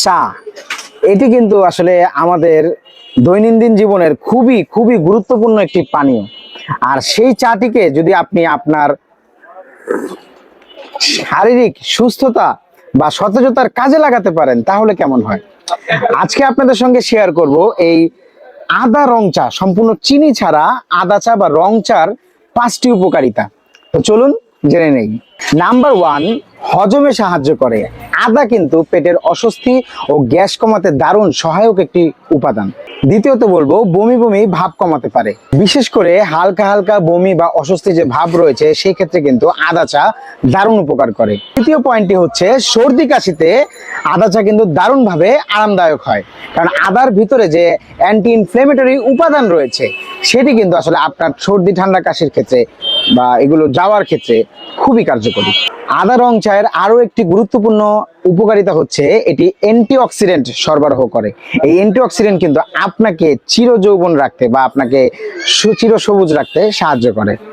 চা, এটি কিন্তু আসলে আমাদের দৈনন্দিন জীবনের খুবই খুবই গুরুত্বপূর্ণ একটি পানীয়। আর সেই চাটিকে যদি আপনি আপনার শারীরিক সুস্থতা বা সতেজতার কাজে লাগাতে পারেন তাহলে কেমন হয়। আজকে আপনাদের সঙ্গে শেয়ার করব এই আদা রং চা, সম্পূর্ণ চিনি ছাড়া আদা চা বা রং চার 5টি উপকারিতা। তো চলুন জেনে নেই। নাম্বার 1, হজমে সাহায্য করে। আদা কিন্তু পেটের অস্বস্তি ও গ্যাস কমাতে দারুণ সহায়ক একটি উপাদান। দ্বিতীয়ত বলবো, বমি বমি ভাব কমাতে পারে। বিশেষ করে হালকা হালকা বমি বা অস্বস্তি যে ভাব রয়েছে সেই ক্ষেত্রে কিন্তু আদা চা দারুণ উপকার করে। তৃতীয় পয়েন্টটি হচ্ছে, সর্দি কাশিতে আদা চা কিন্তু দারুণভাবে আরামদায়ক হয়, কারণ আদার ভিতরে যে অ্যান্টি ইনফ্লেমেটরি উপাদান রয়েছে সেটি কিন্তু আসলে আপনার সর্দি ঠান্ডা কাশির ক্ষেত্রে বা এগুলো যাওয়ার ক্ষেত্রে খুবই কার্যকরী। আদা রং চায়ের আরো একটি গুরুত্বপূর্ণ উপকারিতা হচ্ছে এটি অ্যান্টিঅক্সিডেন্ট সরবরাহ করে। এই অ্যান্টিঅক্সিডেন্ট কিন্তু আপনাকে চির যৌবন রাখতে বা আপনাকে চির সবুজ রাখতে সাহায্য করে।